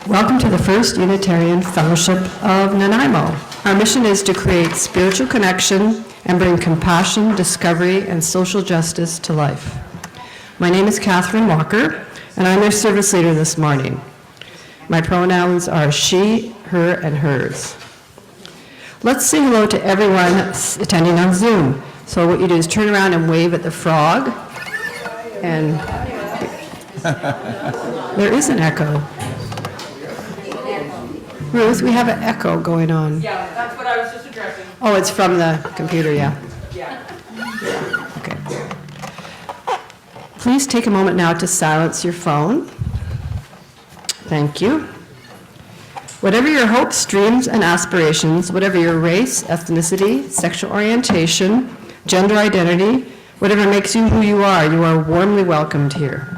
Welcome to the First Unitarian Fellowship of Nanaimo. Our mission is to create spiritual connection and bring compassion, discovery, and social justice to life. My name is Catherine Walker, and I'm your service leader this morning. My pronouns are she, her, and hers. Let's say hello to everyone attending on Zoom. So what you do is turn around and wave at the frog, and there is an echo. Ruth, we have an echo going on. Yeah, that's what I was just addressing. Oh, it's from the computer, yeah. Yeah. Okay. Please take a moment now to silence your phone. Thank you. Whatever your hopes, dreams, and aspirations, whatever your race, ethnicity, sexual orientation, gender identity, whatever makes you who you are warmly welcomed here.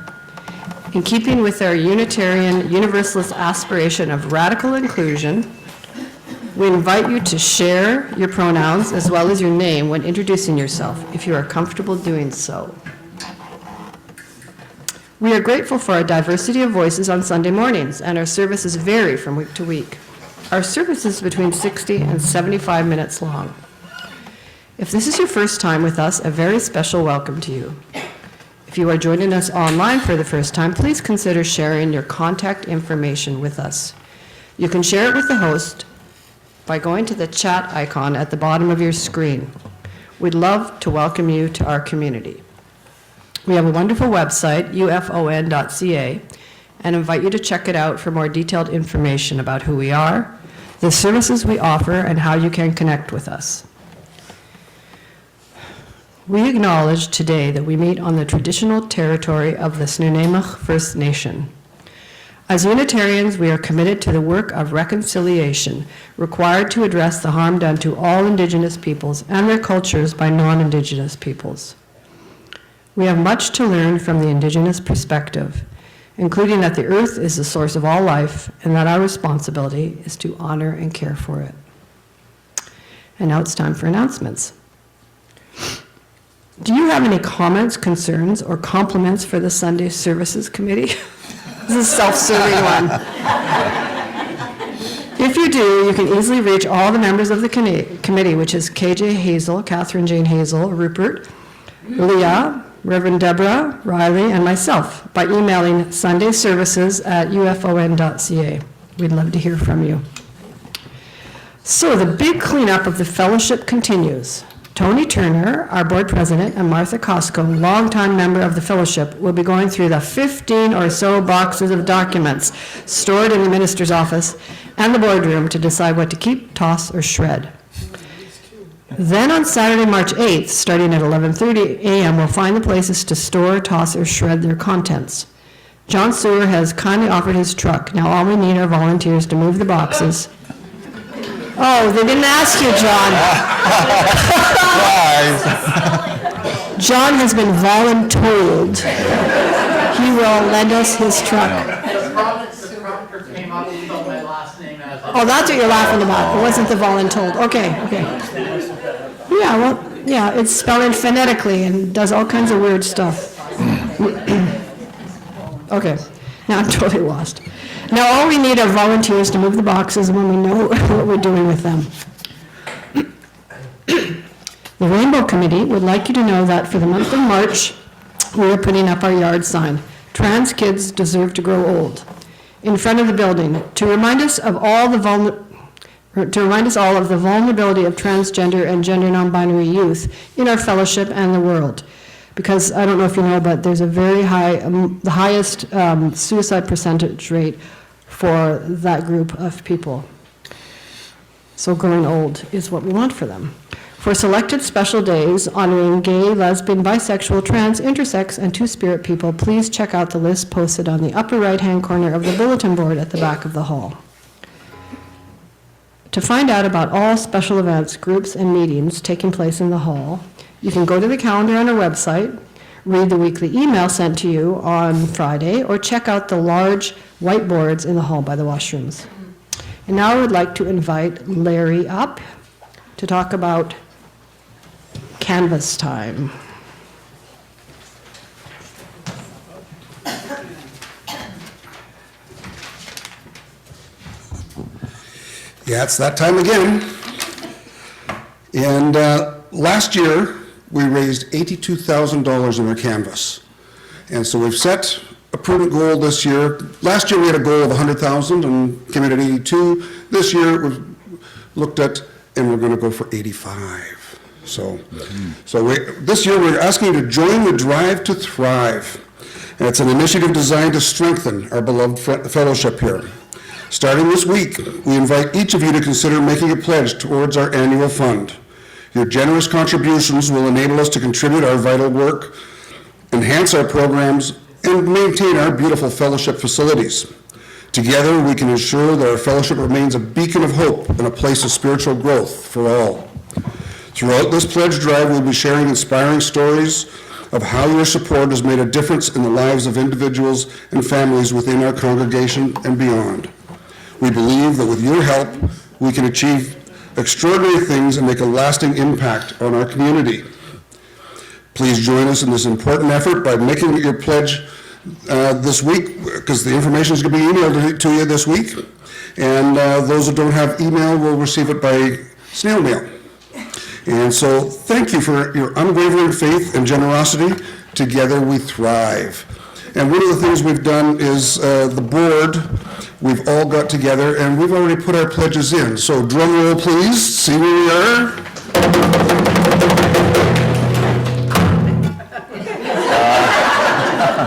In keeping with our Unitarian Universalist aspiration of radical inclusion, we invite you to share your pronouns as well as your name when introducing yourself, if you are comfortable doing so. We are grateful for our diversity of voices on Sunday mornings, and our services vary from week to week. Our service is between 60 and 75 minutes long. If this is your first time with us, a very special welcome to you. If you are joining us online for the first time, please consider sharing your contact information with us. You can share it with the host by going to the chat icon at the bottom of your screen. We'd love to welcome you to our community. We have a wonderful website, ufon.ca, and invite you to check it out for more detailed information about who we are, the services we offer, and how you can connect with us. We acknowledge today that we meet on the traditional territory of the Snuneymuxw First Nation. As Unitarians, we are committed to the work of reconciliation required to address the harm done to all Indigenous peoples and their cultures by non-Indigenous peoples. We have much to learn from the Indigenous perspective, including that the earth is the source of all life and that our responsibility is to honor and care for it. And now it's time for announcements. Do you have any comments, concerns, or compliments for the Sunday Services Committee? This is a self-serving one. If you do, you can easily reach all the members of the committee, which is KJ Hazel, Catherine Jane Hazel, Rupert, Leah, Reverend Deborah, Riley, and myself by emailing sundayservices@ufon.ca. We'd love to hear from you. So the big cleanup of the fellowship continues. Tony Turner, our board president, and Martha Costco, longtime member of the fellowship, will be going through the 15 or so boxes of documents stored in the minister's office and the boardroom to decide what to keep, toss, or shred. Then on Saturday, March 8th, starting at 11:30 a.m., we'll find the places to store, toss, or shred their contents. John Sewer has kindly offered his truck. Now all we need are volunteers to move the boxes. Oh, they didn't ask you, John. John has been voluntold. He will lend us his truck. Oh, that's what you're laughing about. It wasn't the voluntold. Okay. Yeah, well, yeah, it's spelled phonetically and does all kinds of weird stuff. Okay, now I'm totally lost. Now all we need are volunteers to move the boxes when we know what we're doing with them. The Rainbow Committee would like you to know that for the month of March, we are putting up our yard sign, Trans Kids Deserve to Grow Old, in front of the building to remind us of all of the vulnerability of transgender and gender non-binary youth in our fellowship and the world. Because I don't know if you know, but there's a very high, the highest suicide percentage rate for that group of people. So growing old is what we want for them. For selected special days honoring gay, lesbian, bisexual, trans, intersex, and two-spirit people, please check out the list posted on the upper right-hand corner of the bulletin board at the back of the hall. To find out about all special events, groups, and meetings taking place in the hall, you can go to the calendar on our website, read the weekly email sent to you on Friday, or check out the large whiteboards in the hall by the washrooms. And now I would like to invite Larry up to talk about canvas time. Yeah, it's that time again. And last year, we raised $82,000 in our canvas. And so we've set a prudent goal this year. Last year, we had a goal of 100,000 and came in at 82. This year, we've looked at, and we're going to go for 85. So this year, we're asking you to join the Drive to Thrive. And it's an initiative designed to strengthen our beloved fellowship here. Starting this week, we invite each of you to consider making a pledge towards our annual fund. Your generous contributions will enable us to contribute our vital work, enhance our programs, and maintain our beautiful fellowship facilities. Together, we can ensure that our fellowship remains a beacon of hope and a place of spiritual growth for all. Throughout this pledge drive, we'll be sharing inspiring stories of how your support has made a difference in the lives of individuals and families within our congregation and beyond. We believe that with your help, we can achieve extraordinary things and make a lasting impact on our community. Please join us in this important effort by making your pledge this week, because the information is going to be emailed to you this week. And those who don't have email will receive it by snail mail. And so thank you for your unwavering faith and generosity. Together we thrive. And one of the things we've done is the board, we've all got together and we've already put our pledges in. So drum roll please, see where we are.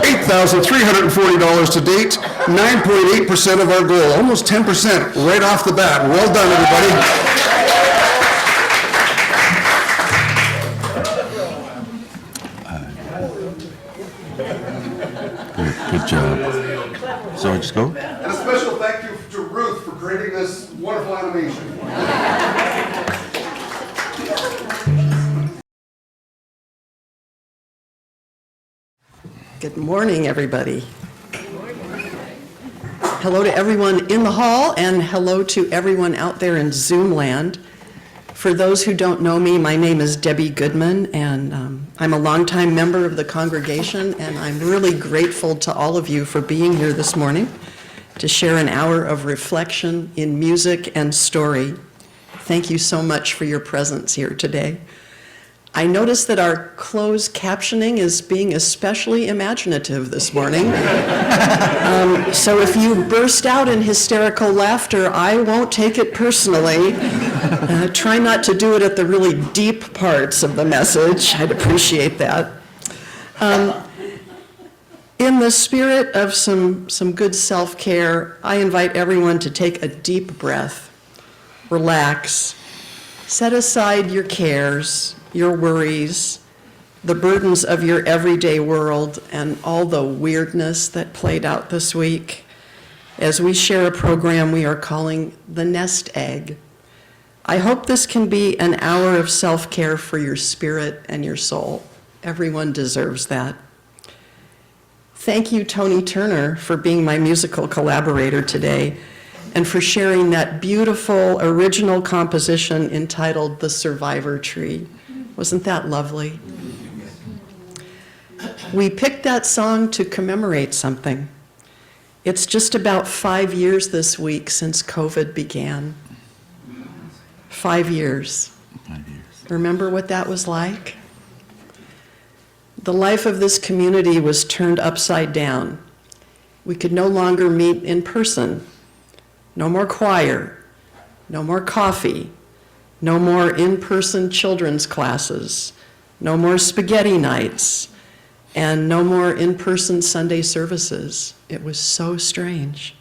$8,340 to date, 9.8% of our goal, almost 10% right off the bat. Well done, everybody. Good job. So just go. And a special thank you to Ruth for creating this wonderful animation. Good morning, everybody. Hello to everyone in the hall, and hello to everyone out there in Zoom land. For those who don't know me, my name is Debbie Goodman, and I'm a longtime member of the congregation, and I'm really grateful to all of you for being here this morning to share an hour of reflection in music and story. Thank you so much for your presence here today. I noticed that our closed captioning is being especially imaginative this morning. So if you burst out in hysterical laughter, I won't take it personally. Try not to do it at the really deep parts of the message. I'd appreciate that. In the spirit of some good self-care, I invite everyone to take a deep breath, relax, set aside your cares, your worries, the burdens of your everyday world, and all the weirdness that played out this week as we share a program we are calling The Nest Egg. I hope this can be an hour of self-care for your spirit and your soul. Everyone deserves that. Thank you, Tony Turner, for being my musical collaborator today and for sharing that beautiful original composition entitled The Survivor Tree. Wasn't that lovely? We picked that song to commemorate something. It's just about 5 years this week since COVID began. 5 years. 5 years. Remember what that was like? The life of this community was turned upside down. We could no longer meet in person. No more choir. No more coffee. No more in-person children's classes, no more spaghetti nights, and no more in-person Sunday services. It was so strange.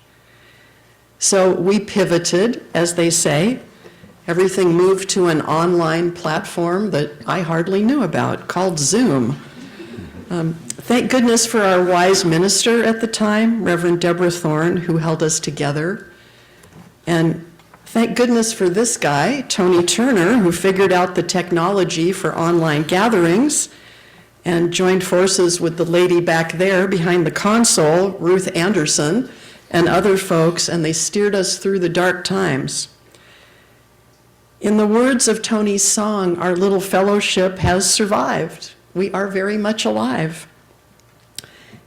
So we pivoted, as they say. Everything moved to an online platform that I hardly knew about, called Zoom. Thank goodness for our wise minister at the time, Reverend Deborah Thorne, who held us together. And thank goodness for this guy, Tony Turner, who figured out the technology for online gatherings and joined forces with the lady back there behind the console, Ruth Anderson, and other folks, and they steered us through the dark times. In the words of Tony's song, our little fellowship has survived. We are very much alive.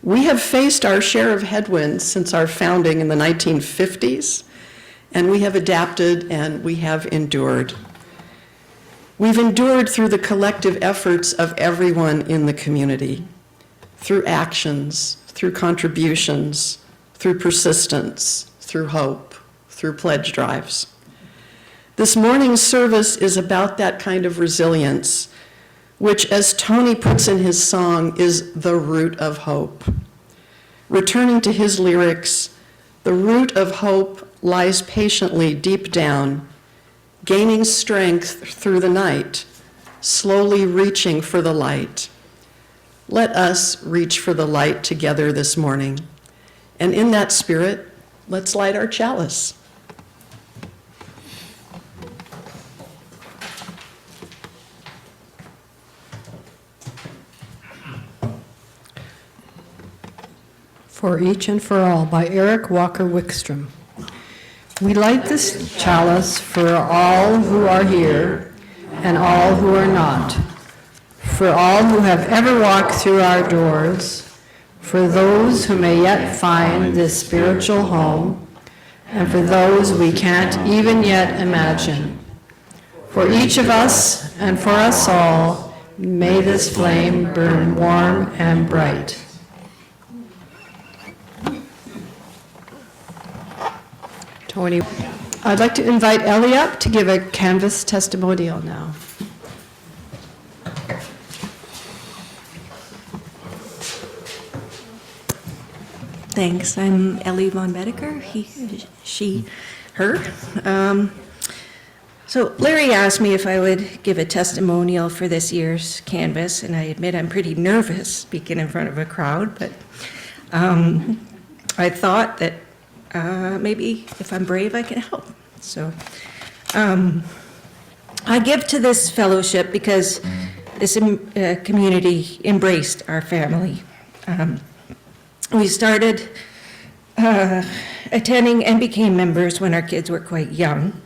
We have faced our share of headwinds since our founding in the 1950s. and we have adapted, and we have endured. We've endured through the collective efforts of everyone in the community, through actions, through contributions, through persistence, through hope, through pledge drives. This morning's service is about that kind of resilience, which, as Tony puts in his song, is the root of hope. Returning to his lyrics, the root of hope lies patiently deep down, gaining strength through the night, slowly reaching for the light. Let us reach for the light together this morning. And in that spirit, let's light our chalice. For Each and for All by Eric Walker Wickstrom. We light this chalice for all who are here and all who are not, for all who have ever walked through our doors, for those who may yet find this spiritual home, and for those we can't even yet imagine. For each of us and for us all, may this flame burn warm and bright. Tony, I'd like to invite Ellie up to give a Canvas testimonial now. Thanks. I'm Ellie von Bedeker, she, her. So Larry asked me if I would give a testimonial for this year's Canvas, and I admit I'm pretty nervous speaking in front of a crowd, but I thought that maybe if I'm brave, I can help. So I give to this fellowship because this community embraced our family. We started attending and became members when our kids were quite young.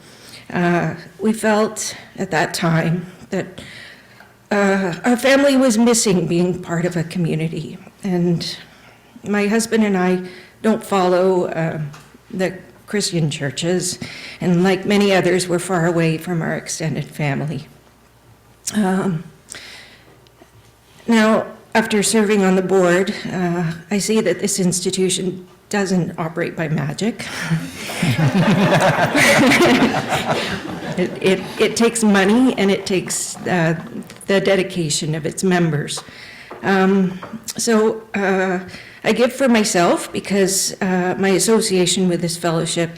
We felt at that time that our family was missing being part of a community. And my husband and I don't follow the Christian churches, and like many others, we're far away from our extended family. Now, after serving on the board, I see that this institution doesn't operate by magic. It takes money, and it takes the dedication of its members. So I give for myself because my association with this fellowship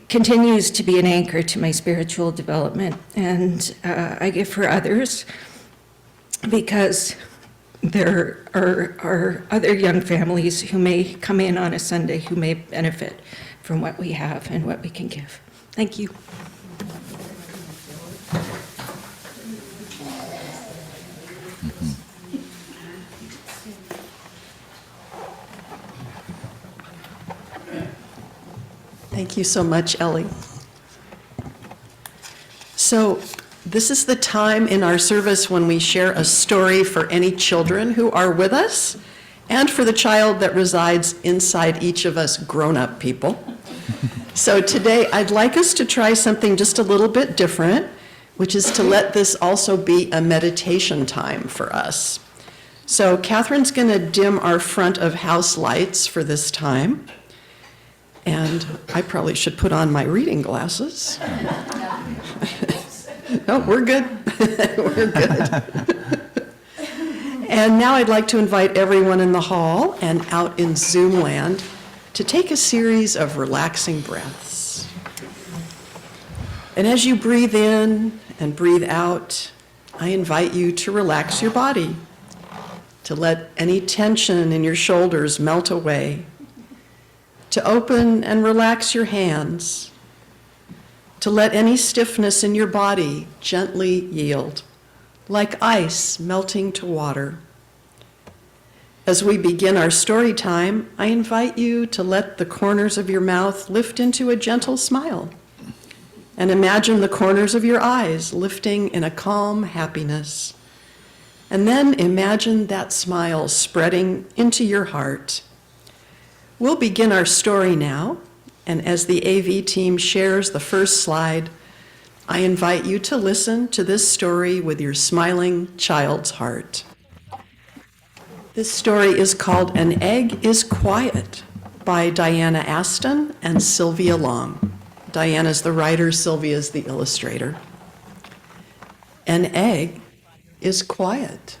continues to be an anchor to my spiritual development. And I give for others because there are other young families who may come in on a Sunday who may benefit from what we have and what we can give. Thank you. Thank you so much, Ellie. So this is the time in our service when we share a story for any children who are with us and for the child that resides inside each of us grown-up people. So today I'd like us to try something just a little bit different, which is to let this also be a meditation time for us. So Catherine's going to dim our front of house lights for this time. And I probably should put on my reading glasses. No, we're good. We're good. And now I'd like to invite everyone in the hall and out in Zoom land to take a series of relaxing breaths. And as you breathe in and breathe out, I invite you to relax your body, to let any tension in your shoulders melt away, to open and relax your hands, to let any stiffness in your body gently yield, like ice melting to water. As we begin our story time, I invite you to let the corners of your mouth lift into a gentle smile, and imagine the corners of your eyes lifting in a calm happiness. And then imagine that smile spreading into your heart. We'll begin our story now, And as the AV team shares the first slide, I invite you to listen to this story with your smiling child's heart. This story is called An Egg is Quiet by Diana Aston and Sylvia Long. Diana's the writer, Sylvia's the illustrator. An egg is quiet.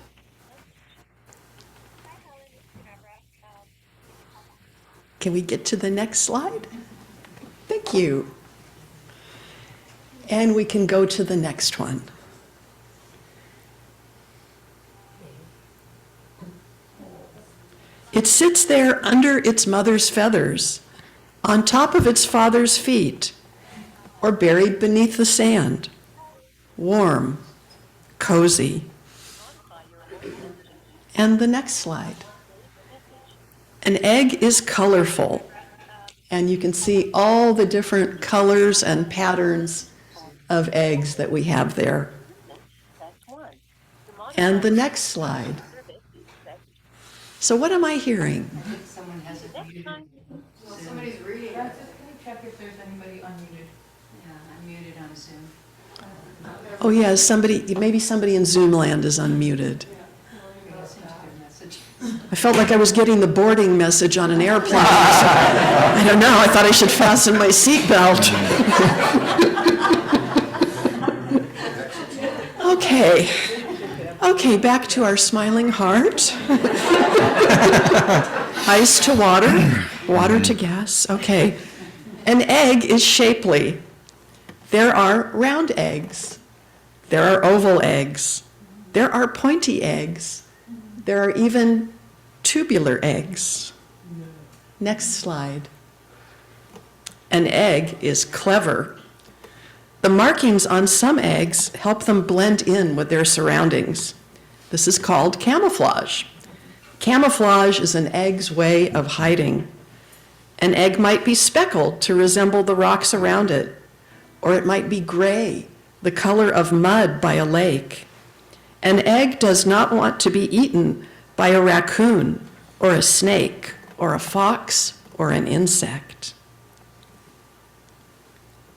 Can we get to the next slide? Thank you. And we can go to the next one. It sits there under its mother's feathers, on top of its father's feet, or buried beneath the sand, warm, cozy. And the next slide. An egg is colorful, and you can see all the different colors and patterns of eggs that we have there. And the next slide. So what am I hearing? Somebody's reading. Can you check if there's anybody unmuted? Yeah, unmuted on Zoom. Oh yeah, maybe somebody in Zoom land is unmuted. I felt like I was getting the boarding message on an airplane. I don't know, I thought I should fasten my seatbelt. Okay, back to our smiling heart. Ice to water, water to gas, okay. An egg is shapely. There are round eggs. There are oval eggs. There are pointy eggs. There are even tubular eggs. Next slide. An egg is clever. The markings on some eggs help them blend in with their surroundings. This is called camouflage. Camouflage is an egg's way of hiding. An egg might be speckled to resemble the rocks around it, or it might be gray, the color of mud by a lake. An egg does not want to be eaten by a raccoon, or a snake, or a fox, or an insect.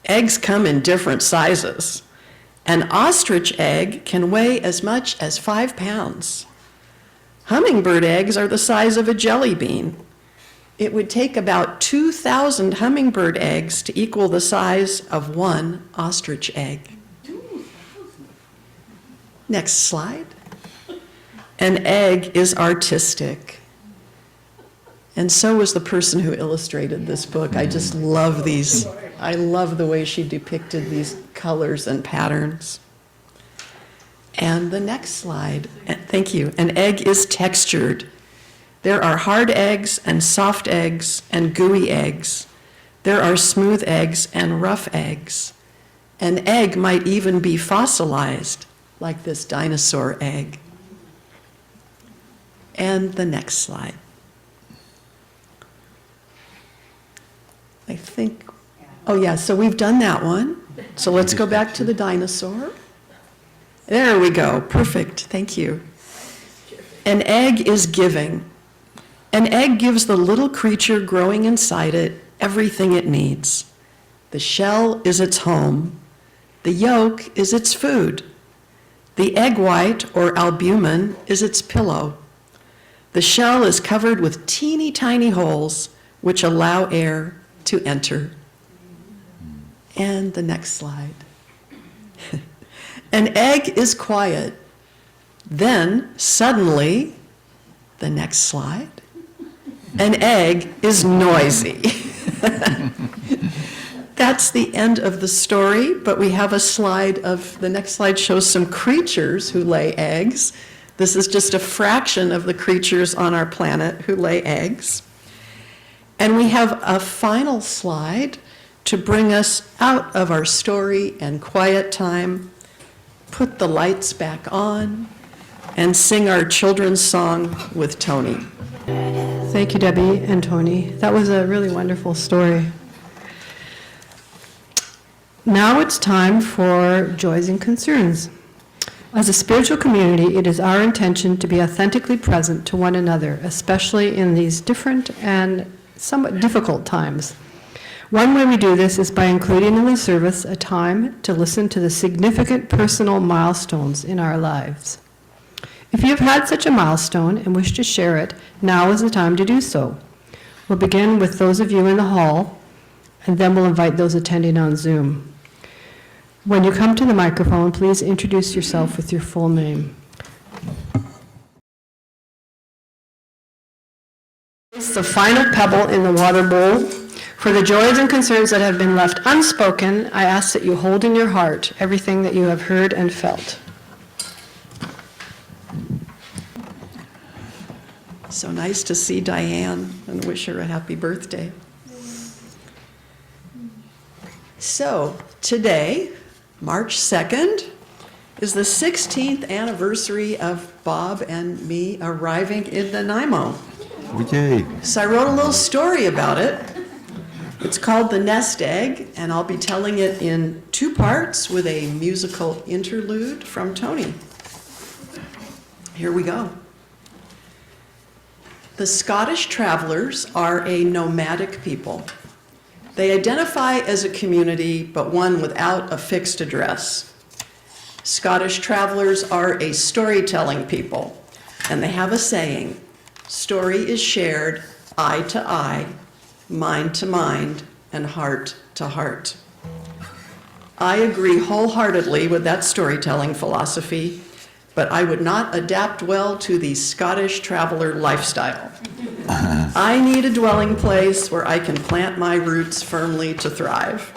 Eggs come in different sizes. An ostrich egg can weigh as much as 5 pounds. Hummingbird eggs are the size of a jelly bean. It would take about 2,000 hummingbird eggs to equal the size of one ostrich egg. Next slide. An egg is artistic. And so was the person who illustrated this book. I just love these. I love the way she depicted these colors and patterns. And the next slide. Thank you. An egg is textured. There are hard eggs and soft eggs and gooey eggs. There are smooth eggs and rough eggs. An egg might even be fossilized, like this dinosaur egg. And the next slide. I think, oh yeah, so we've done that one. So let's go back to the dinosaur. There we go, perfect, thank you. An egg is giving. An egg gives the little creature growing inside it everything it needs. The shell is its home. The yolk is its food. The egg white, or albumen, is its pillow. The shell is covered with teeny tiny holes which allow air to enter. And the next slide. An egg is quiet. Then, suddenly, the next slide, an egg is noisy. That's the end of the story, but we have a slide of, the next slide shows some creatures who lay eggs. This is just a fraction of the creatures on our planet who lay eggs. And we have a final slide to bring us out of our story and quiet time, put the lights back on, and sing our children's song with Tony. Thank you, Debbie and Tony. That was a really wonderful story. Now it's time for joys and concerns. As a spiritual community, it is our intention to be authentically present to one another, especially in these different and somewhat difficult times. One way we do this is by including in the service a time to listen to the significant personal milestones in our lives. If you have had such a milestone and wish to share it, now is the time to do so. We'll begin with those of you in the hall, and then we'll invite those attending on Zoom. When you come to the microphone, please introduce yourself with your full name. It's the final pebble in the water bowl. For the joys and concerns that have been left unspoken, I ask that you hold in your heart everything that you have heard and felt. So nice to see Diane and wish her a happy birthday. So today, March 2nd, is the 16th anniversary of Bob and me arriving in Nanaimo. Yay. So I wrote a little story about it. It's called The Nest Egg, and I'll be telling it in 2 parts with a musical interlude from Tony. Here we go. The Scottish Travelers are a nomadic people. They identify as a community, but one without a fixed address. Scottish Travelers are a storytelling people, and they have a saying, story is shared eye to eye, mind to mind, and heart to heart. I agree wholeheartedly with that storytelling philosophy, but I would not adapt well to the Scottish traveler lifestyle. I need a dwelling place where I can plant my roots firmly to thrive.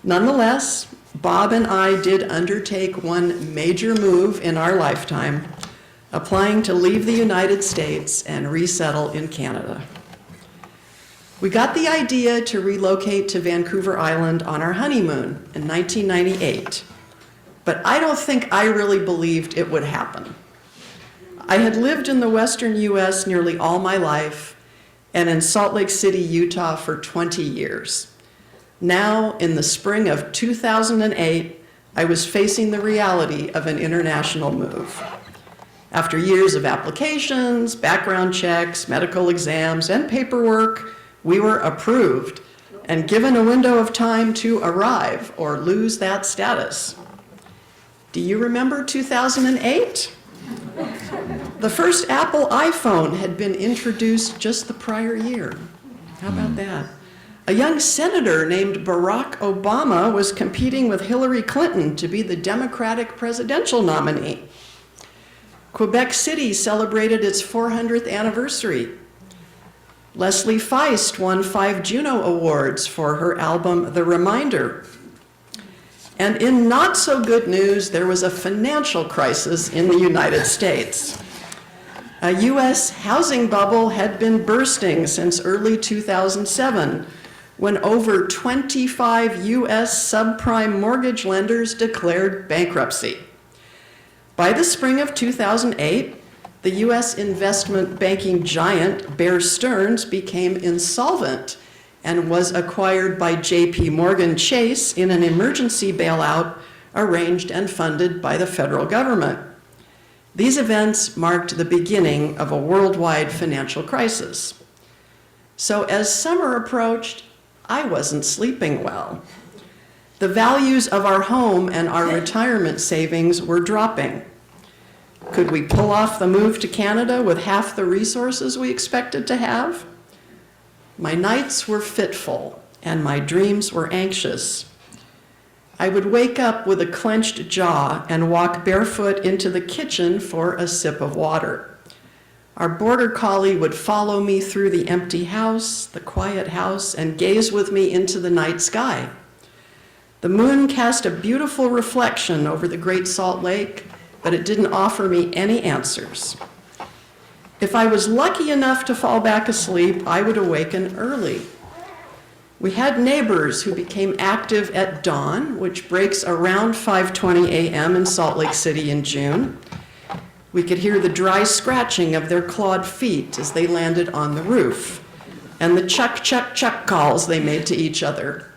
Nonetheless, Bob and I did undertake one major move in our lifetime, applying to leave the United States and resettle in Canada. We got the idea to relocate to Vancouver Island on our honeymoon in 1998. But I don't think I really believed it would happen. I had lived in the western US nearly all my life and in Salt Lake City, Utah for 20 years. Now, in the spring of 2008, I was facing the reality of an international move. After years of applications, background checks, medical exams, and paperwork, we were approved and given a window of time to arrive or lose that status. Do you remember 2008? The first Apple iPhone had been introduced just the prior year. How about that? A young senator named Barack Obama was competing with Hillary Clinton to be the Democratic presidential nominee. Quebec City celebrated its 400th anniversary. Leslie Feist won 5 Juno Awards for her album, The Reminder. And in not so good news, there was a financial crisis in the United States. A US housing bubble had been bursting since early 2007, when over 25 US subprime mortgage lenders declared bankruptcy. By the spring of 2008, the US investment banking giant Bear Stearns became insolvent and was acquired by J.P. Morgan Chase in an emergency bailout arranged and funded by the federal government. These events marked the beginning of a worldwide financial crisis. So as summer approached, I wasn't sleeping well. The values of our home and our retirement savings were dropping. Could we pull off the move to Canada with half the resources we expected to have? My nights were fitful, and my dreams were anxious. I would wake up with a clenched jaw and walk barefoot into the kitchen for a sip of water. Our border collie would follow me through the empty house, the quiet house, and gaze with me into the night sky. The moon cast a beautiful reflection over the Great Salt Lake, but it didn't offer me any answers. If I was lucky enough to fall back asleep, I would awaken early. We had neighbors who became active at dawn, which breaks around 5:20 a.m. in Salt Lake City in June. We could hear the dry scratching of their clawed feet as they landed on the roof, and the chuck, chuck, chuck calls they made to each other.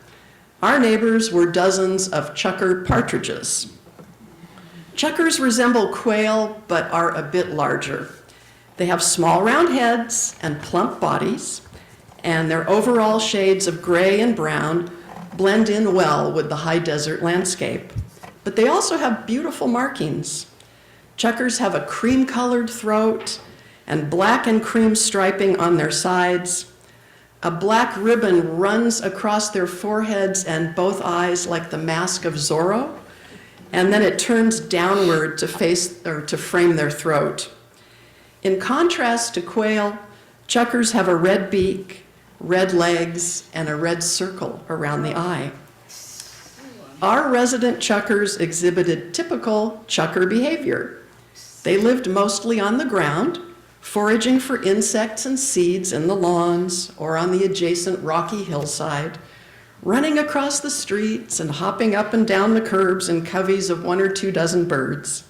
Our neighbors were dozens of chucker partridges. Chuckers resemble quail, but are a bit larger. They have small round heads and plump bodies, and their overall shades of gray and brown blend in well with the high desert landscape. But they also have beautiful markings. Chukars have a cream-colored throat and black and cream striping on their sides. A black ribbon runs across their foreheads and both eyes like the mask of Zorro, and then it turns downward to face or to frame their throat. In contrast to quail, chukars have a red beak, red legs, and a red circle around the eye. Our resident chukars exhibited typical chukar behavior. They lived mostly on the ground, foraging for insects and seeds in the lawns or on the adjacent rocky hillside, running across the streets and hopping up and down the curbs in coveys of 1 or 2 dozen birds.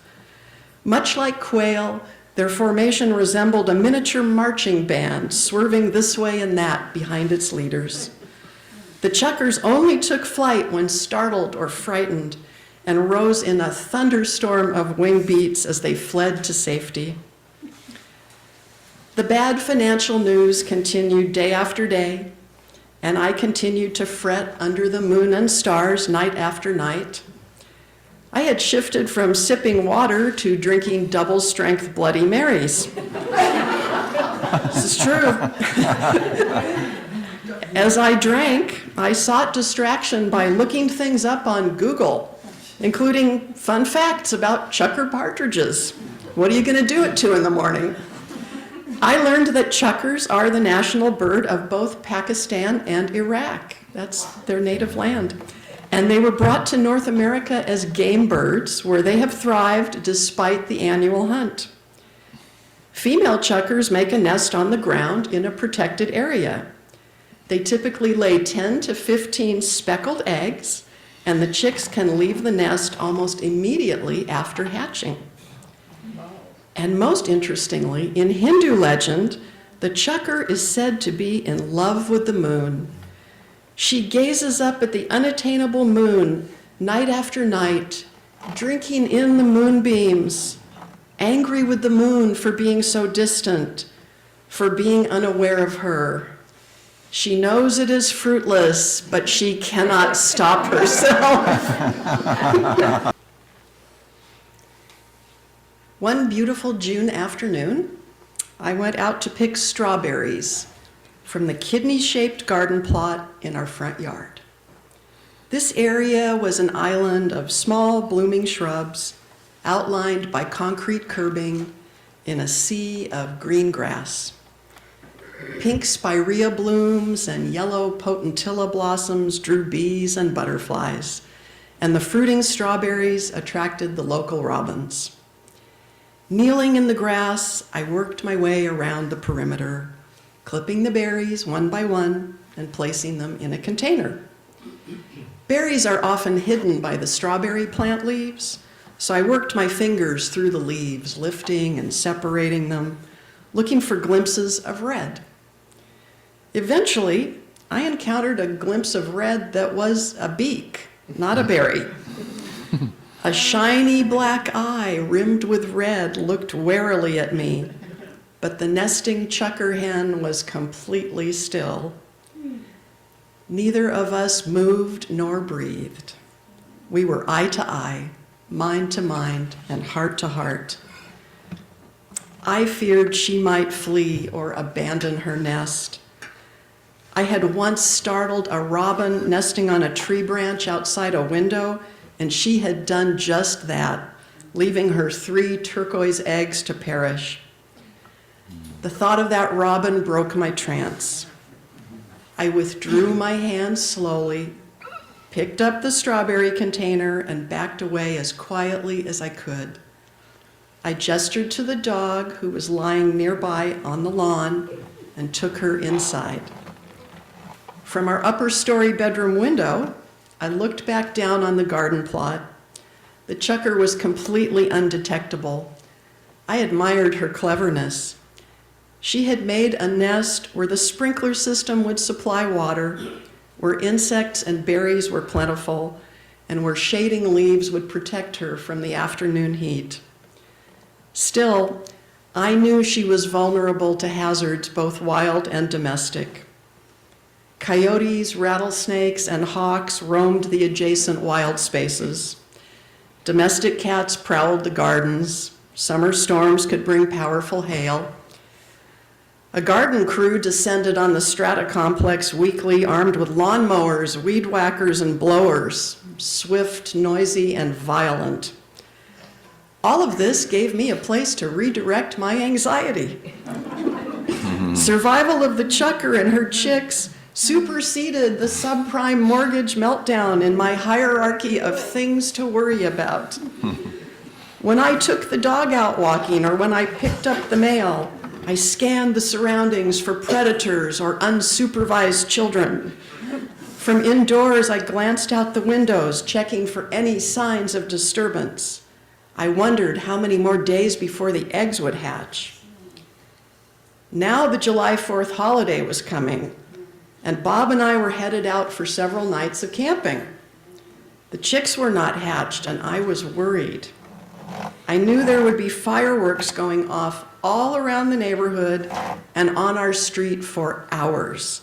Much like quail, their formation resembled a miniature marching band swerving this way and that behind its leaders. The chukars only took flight when startled or frightened and rose in a thunderstorm of wing beats as they fled to safety. The bad financial news continued day after day, and I continued to fret under the moon and stars night after night. I had shifted from sipping water to drinking double-strength Bloody Marys. This is true. As I drank, I sought distraction by looking things up on Google, including fun facts about chukar partridges. What are you going to do at 2 in the morning? I learned that chukars are the national bird of both Pakistan and Iraq. That's their native land. And they were brought to North America as game birds, where they have thrived despite the annual hunt. Female chukars make a nest on the ground in a protected area. They typically lay 10 to 15 speckled eggs, and the chicks can leave the nest almost immediately after hatching. And most interestingly, in Hindu legend, the chukar is said to be in love with the moon. She gazes up at the unattainable moon night after night, drinking in the moonbeams, angry with the moon for being so distant, for being unaware of her. She knows it is fruitless, but she cannot stop herself. One beautiful June afternoon, I went out to pick strawberries from the kidney-shaped garden plot in our front yard. This area was an island of small blooming shrubs outlined by concrete curbing in a sea of green grass. Pink spirea blooms and yellow potentilla blossoms drew bees and butterflies, and the fruiting strawberries attracted the local robins. Kneeling in the grass, I worked my way around the perimeter, clipping the berries one by one and placing them in a container. Berries are often hidden by the strawberry plant leaves, so I worked my fingers through the leaves, lifting and separating them, looking for glimpses of red. Eventually, I encountered a glimpse of red that was a beak, not a berry. A shiny black eye rimmed with red looked warily at me, but the nesting chukar hen was completely still. Neither of us moved nor breathed. We were eye to eye, mind to mind, and heart to heart. I feared she might flee or abandon her nest. I had once startled a robin nesting on a tree branch outside a window, and she had done just that, leaving her 3 turquoise eggs to perish. The thought of that robin broke my trance. I withdrew my hand slowly, picked up the strawberry container, and backed away as quietly as I could. I gestured to the dog who was lying nearby on the lawn and took her inside. From our upper story bedroom window, I looked back down on the garden plot. The chukar was completely undetectable. I admired her cleverness. She had made a nest where the sprinkler system would supply water, where insects and berries were plentiful, and where shading leaves would protect her from the afternoon heat. Still, I knew she was vulnerable to hazards, both wild and domestic. Coyotes, rattlesnakes, and hawks roamed the adjacent wild spaces. Domestic cats prowled the gardens. Summer storms could bring powerful hail. A garden crew descended on the strata complex weekly, armed with lawnmowers, weed whackers, and blowers, swift, noisy, and violent. All of this gave me a place to redirect my anxiety. Survival of the chucker and her chicks superseded the subprime mortgage meltdown in my hierarchy of things to worry about. When I took the dog out walking or when I picked up the mail, I scanned the surroundings for predators or unsupervised children. From indoors, I glanced out the windows, checking for any signs of disturbance. I wondered how many more days before the eggs would hatch. Now the July 4th holiday was coming, and Bob and I were headed out for several nights of camping. The chicks were not hatched, and I was worried. I knew there would be fireworks going off all around the neighborhood and on our street for hours.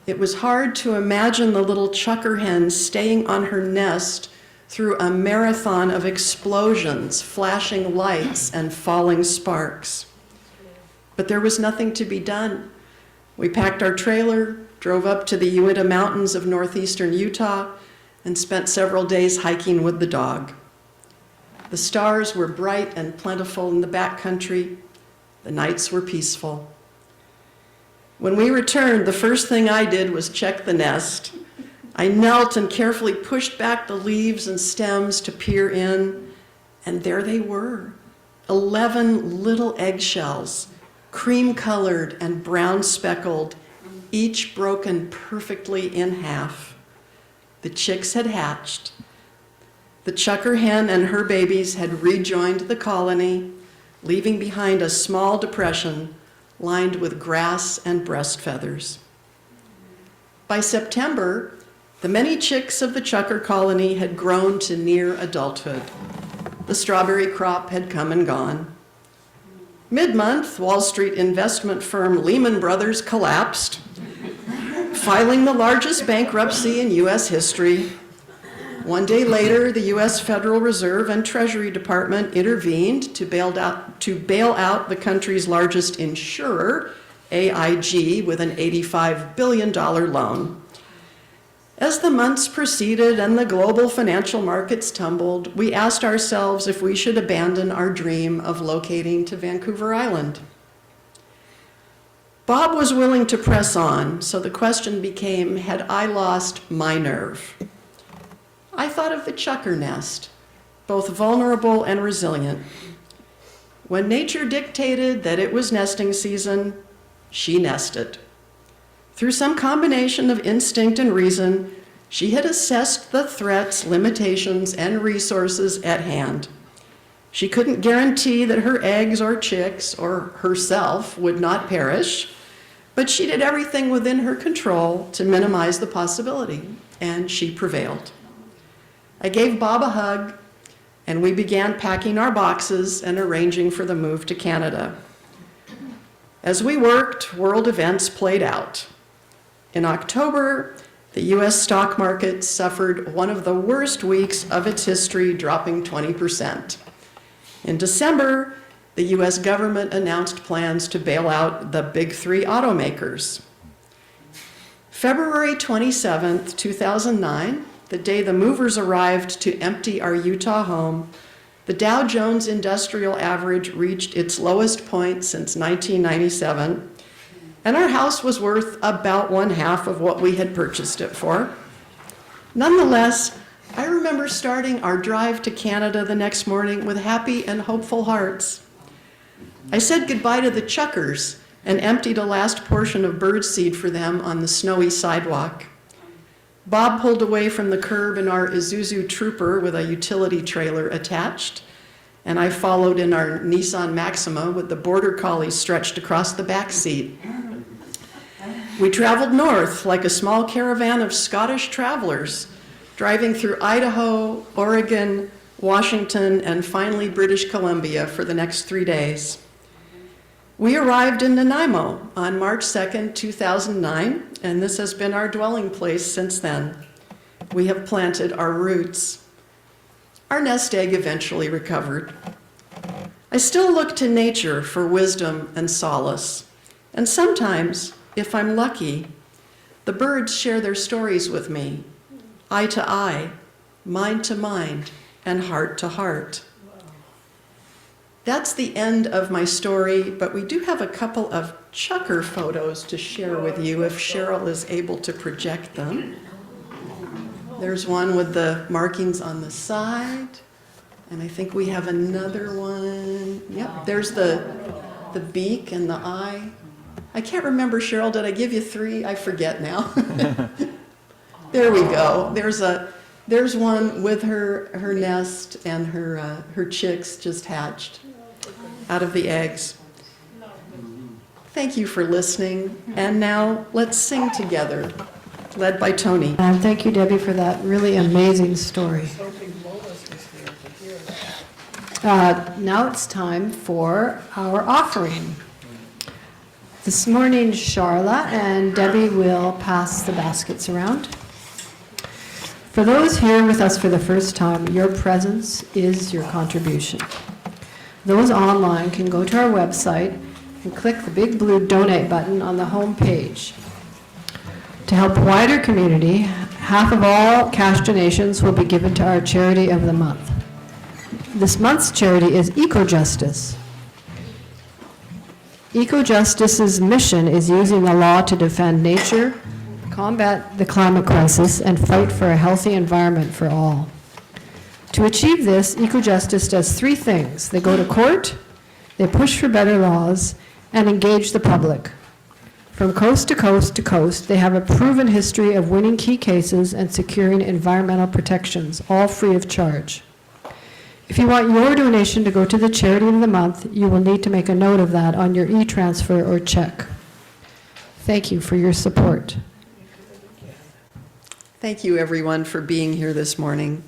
It was hard to imagine the little chucker hen staying on her nest through a marathon of explosions, flashing lights, and falling sparks. But there was nothing to be done. We packed our trailer, drove up to the Uinta Mountains of northeastern Utah, and spent several days hiking with the dog. The stars were bright and plentiful in the backcountry. The nights were peaceful. When we returned, the first thing I did was check the nest. I knelt and carefully pushed back the leaves and stems to peer in, and there they were, 11 little eggshells, cream-colored and brown-speckled, each broken perfectly in half. The chicks had hatched. The chucker hen and her babies had rejoined the colony, leaving behind a small depression lined with grass and breast feathers. By September, the many chicks of the chucker colony had grown to near adulthood. The strawberry crop had come and gone. Mid-month, Wall Street investment firm Lehman Brothers collapsed, filing the largest bankruptcy in U.S. history. One day later, the U.S. Federal Reserve and Treasury Department intervened to bail out the country's largest insurer, AIG, with an $85 billion loan. As the months proceeded and the global financial markets tumbled, we asked ourselves if we should abandon our dream of locating to Vancouver Island. Bob was willing to press on, so the question became, had I lost my nerve? I thought of the chucker nest, both vulnerable and resilient. When nature dictated that it was nesting season, she nested. Through some combination of instinct and reason, she had assessed the threats, limitations, and resources at hand. She couldn't guarantee that her eggs or chicks or herself would not perish, but she did everything within her control to minimize the possibility, and she prevailed. I gave Bob a hug, and we began packing our boxes and arranging for the move to Canada. As we worked, world events played out. In October, the U.S. stock market suffered one of the worst weeks of its history, dropping 20%. In December, the U.S. government announced plans to bail out the big three automakers. February 27, 2009, the day the movers arrived to empty our Utah home, the Dow Jones Industrial Average reached its lowest point since 1997, and our house was worth about 1/2 of what we had purchased it for. Nonetheless, I remember starting our drive to Canada the next morning with happy and hopeful hearts. I said goodbye to the chuckers and emptied a last portion of birdseed for them on the snowy sidewalk. Bob pulled away from the curb in our Isuzu Trooper with a utility trailer attached, and I followed in our Nissan Maxima with the border collie stretched across the back seat. We traveled north like a small caravan of Scottish travelers, driving through Idaho, Oregon, Washington, and finally British Columbia for the next 3 days. We arrived in Nanaimo on March 2nd, 2009, and this has been our dwelling place since then. We have planted our roots. Our nest egg eventually recovered. I still look to nature for wisdom and solace, and sometimes, if I'm lucky, the birds share their stories with me, eye to eye, mind to mind, and heart to heart. That's the end of my story, but we do have a couple of chucker photos to share with you if Cheryl is able to project them. There's one with the markings on the side, and I think we have another one. Yep, there's the beak and the eye. I can't remember, Cheryl, did I give you 3? I forget now. There we go. There's one with her nest and her chicks just hatched out of the eggs. Thank you for listening. And now let's sing together, led by Tony. And thank you, Debbie, for that really amazing story. Now it's time for our offering. This morning, Charla and Debbie will pass the baskets around. For those here with us for the first time, your presence is your contribution. Those online can go to our website and click the big blue donate button on the home page. To help a wider community, half of all cash donations will be given to our charity of the month. This month's charity is Eco-Justice. Eco-Justice's mission is using the law to defend nature, combat the climate crisis, and fight for a healthy environment for all. To achieve this, Eco-Justice does 3 things. They go to court, they push for better laws, and engage the public. From coast to coast to coast, they have a proven history of winning key cases and securing environmental protections, all free of charge. If you want your donation to go to the charity of the month, you will need to make a note of that on your e-transfer or check. Thank you for your support. Thank you, everyone, for being here this morning.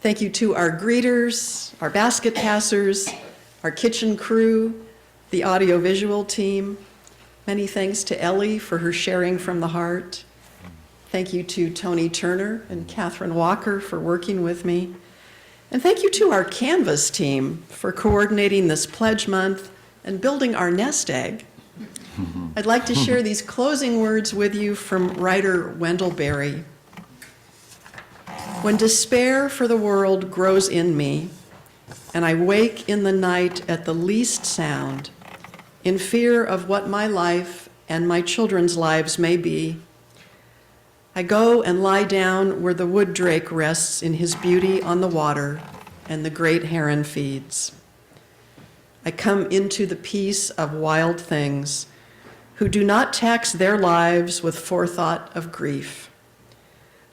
Thank you to our greeters, our basket passers, our kitchen crew, the audiovisual team. Many thanks to Ellie for her sharing from the heart. Thank you to Tony Turner and Catherine Walker for working with me. And thank you to our Canvas team for coordinating this pledge month and building our nest egg. I'd like to share these closing words with you from writer Wendell Berry. When despair for the world grows in me, and I wake in the night at the least sound, in fear of what my life and my children's lives may be, I go and lie down where the wood drake rests in his beauty on the water and the great heron feeds. I come into the peace of wild things who do not tax their lives with forethought of grief.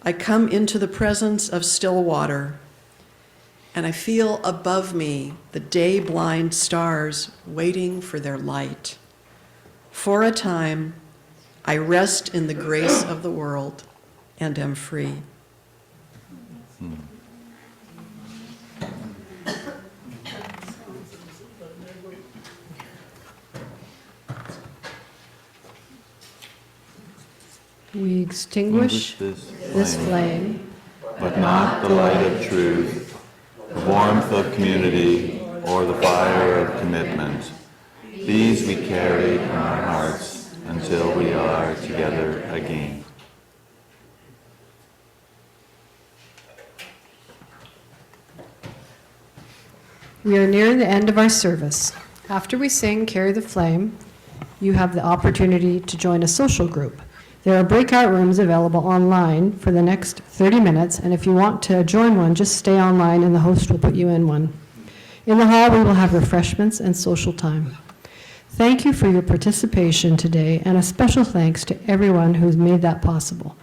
I come into the presence of still water, and I feel above me the day-blind stars waiting for their light. For a time, I rest in the grace of the world and am free. We extinguish this flame, but not the light of truth, the warmth of community, or the fire of commitment. These we carry in our hearts until we are together again. We are nearing the end of our service. After we sing Carry the Flame, you have the opportunity to join a social group. There are breakout rooms available online for the next 30 minutes, and if you want to join one, just stay online and the host will put you in one. In the hall, we will have refreshments and social time. Thank you for your participation today, and a special thanks to everyone who's made that possible.